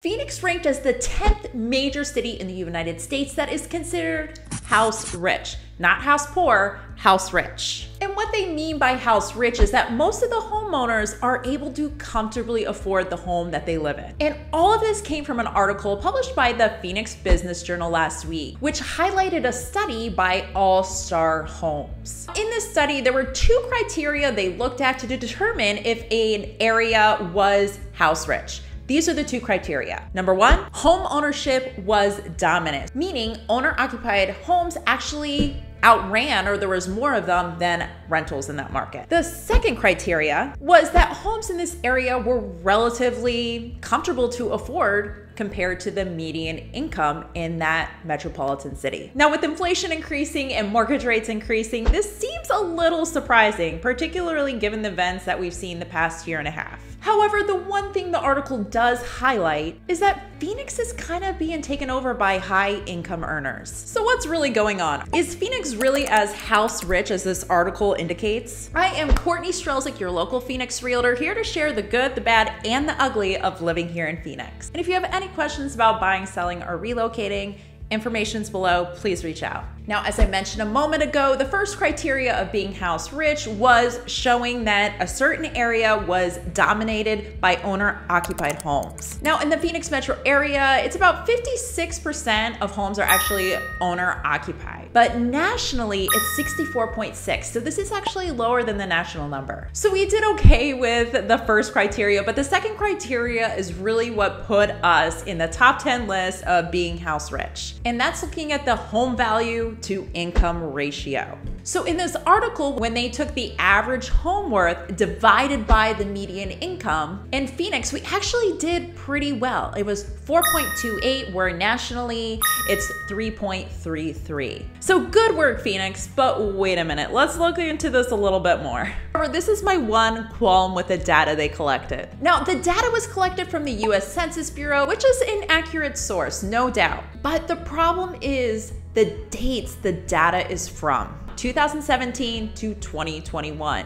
Phoenix ranked as the 10th major city in the United States that is considered house rich. Not house poor, house rich. And what they mean by house rich is that most of the homeowners are able to comfortably afford the home that they live in. And all of this came from an article published by the Phoenix Business Journal last week, which highlighted a study by All Star Homes. In this study, there were two criteria they looked at to determine if an area was house rich. These are the two criteria. Number one, home ownership was dominant, meaning owner-occupied homes actually outran, or there was more of them than rentals in that market. The second criteria was that homes in this area were relatively comfortable to afford compared to the median income in that metropolitan city. Now, with inflation increasing and mortgage rates increasing, this seems a little surprising, particularly given the events that we've seen the past year and a half. However, the one thing the article does highlight is that Phoenix is kind of being taken over by high income earners. So what's really going on? Is Phoenix really as house rich as this article indicates? I am Courtney Strzelczyk, your local Phoenix realtor, here to share the good, the bad, and the ugly of living here in Phoenix. And if you have any questions about buying, selling, or relocating, information's below, please reach out. Now, as I mentioned a moment ago, the first criteria of being house rich was showing that a certain area was dominated by owner-occupied homes. Now, in the Phoenix metro area, it's about 56% of homes are actually owner-occupied, but nationally, it's 64.6. So this is actually lower than the national number. So we did okay with the first criteria, but the second criteria is really what put us in the top 10 list of being house rich. And that's looking at the home value to income ratio. So in this article, when they took the average home worth divided by the median income, in Phoenix, we actually did pretty well. It was 4.28, where nationally it's 3.33. So good work, Phoenix, but wait a minute, let's look into this a little bit more. However, this is my one qualm with the data they collected. Now, the data was collected from the US Census Bureau, which is an accurate source, no doubt. But the problem is the dates the data is from, 2017 to 2021.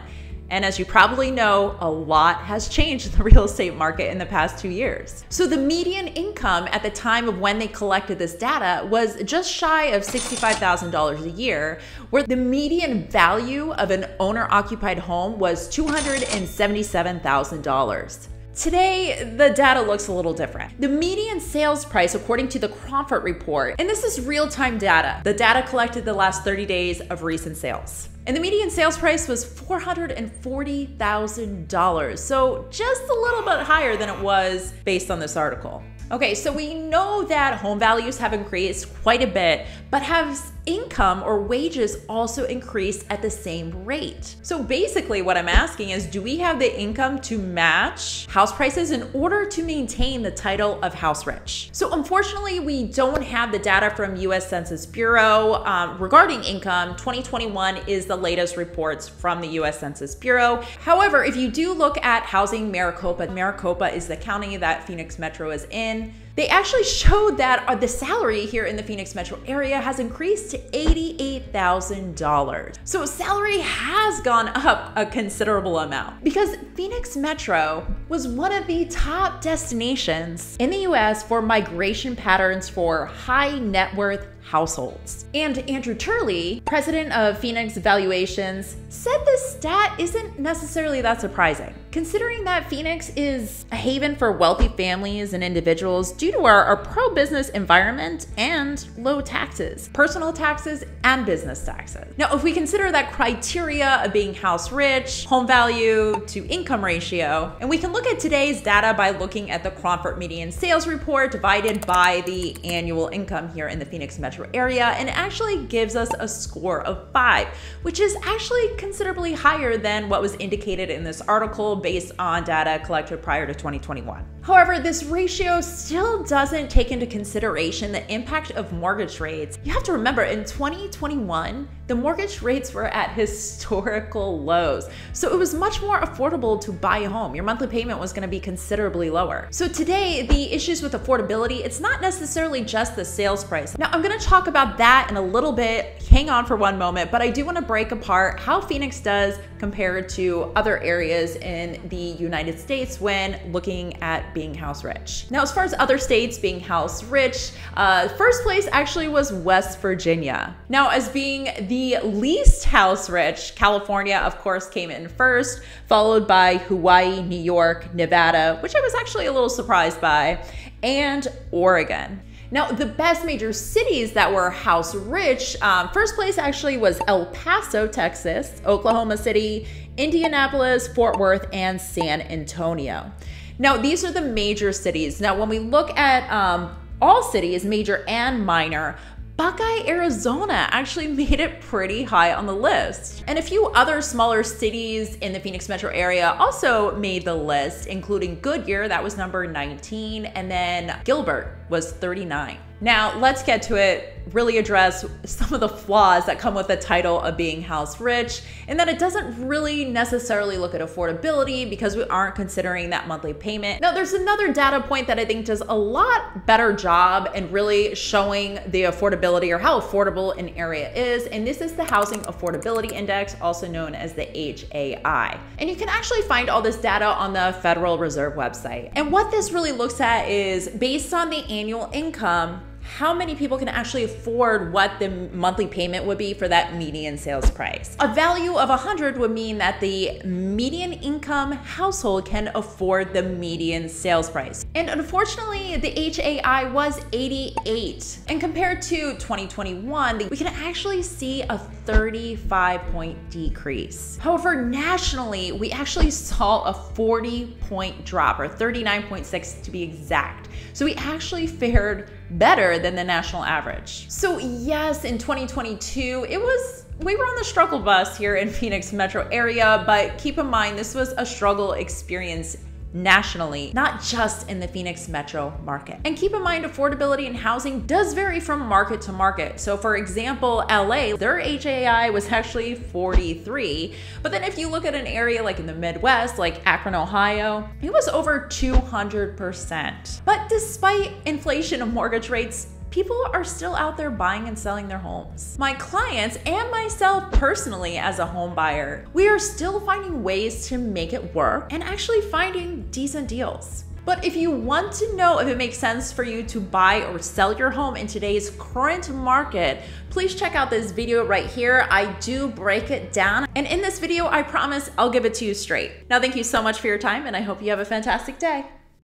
And as you probably know, a lot has changed in the real estate market in the past 2 years. So the median income at the time of when they collected this data was just shy of $65,000 a year, where the median value of an owner-occupied home was $277,000. Today, the data looks a little different. The median sales price, according to the Transcript report, and this is real-time data, the data collected the last 30 days of recent sales. And the median sales price was $440,000, so just a little bit higher than it was based on this article. Okay, so we know that home values have increased quite a bit, but have income or wages also increased at the same rate? So basically what I'm asking is, do we have the income to match house prices in order to maintain the title of house rich? So unfortunately, we don't have the data from US Census Bureau regarding income. 2021 is the latest reports from the US Census Bureau. However, if you do look at housing Maricopa is the county that Phoenix Metro is in, they actually showed that the salary here in the Phoenix metro area has increased to $88,000. So salary has gone up a considerable amount because Phoenix Metro was one of the top destinations in the US for migration patterns for high net worth households. And Andrew Turley, president of Phoenix Valuations, said this stat isn't necessarily that surprising, considering that Phoenix is a haven for wealthy families and individuals due to our pro-business environment and low taxes, personal taxes and business taxes. Now, if we consider that criteria of being house rich, home value to income ratio, and we can look at today's data by looking at the Transcript median sales report divided by the annual income here in the Phoenix metro area, and it actually gives us a score of 5, which is actually considerably higher than what was indicated in this article based on data collected prior to 2021. However, this ratio still doesn't take into consideration the impact of mortgage rates. You have to remember, in 2021, the mortgage rates were at historical lows. So it was much more affordable to buy a home. Your monthly payment was gonna be considerably lower. So today, the issues with affordability, it's not necessarily just the sales price. Now, I'm gonna talk about that in a little bit. Hang on for one moment, but I do wanna break apart how Phoenix does compared to other areas in the United States when looking at at being house rich. Now, as far as other states being house rich, first place actually was West Virginia. Now, as being the least house rich, California, of course, came in first, followed by Hawaii, New York, Nevada, which I was actually a little surprised by, and Oregon. Now, the best major cities that were house rich, first place actually was El Paso, Texas, Oklahoma City, Indianapolis, Fort Worth, and San Antonio. Now, these are the major cities. Now, when we look at all cities, major and minor, Buckeye, Arizona actually made it pretty high on the list. And a few other smaller cities in the Phoenix metro area also made the list, including Goodyear, that was number 19, and then Gilbert was 39. Now, let's get to it, really address some of the flaws that come with the title of being house rich, and that it doesn't really necessarily look at affordability because we aren't considering that monthly payment. Now, there's another data point that I think does a lot better job in really showing the affordability or how affordable an area is, and this is the Housing Affordability Index, also known as the HAI. And you can actually find all this data on the Federal Reserve website. And what this really looks at is based on the annual income, how many people can actually afford what the monthly payment would be for that median sales price. A value of 100 would mean that the median income household can afford the median sales price. And unfortunately, the HAI was 88. And compared to 2021, we can actually see a 35-point decrease. However, nationally, we actually saw a 40-point drop, or 39.6 to be exact. So we actually fared better than the national average. So yes, in 2022, we were on the struggle bus here in Phoenix metro area, but keep in mind, this was a struggle experience nationally, not just in the Phoenix metro market. And keep in mind, affordability in housing does vary from market to market. So for example, LA, their HAI was actually 43. But then if you look at an area like in the Midwest, like Akron, Ohio, it was over 200%. But despite inflation of mortgage rates, people are still out there buying and selling their homes. My clients and myself personally as a home buyer, we are still finding ways to make it work and actually finding decent deals. But if you want to know if it makes sense for you to buy or sell your home in today's current market, please check out this video right here. I do break it down. And in this video, I promise I'll give it to you straight. Now, thank you so much for your time, and I hope you have a fantastic day.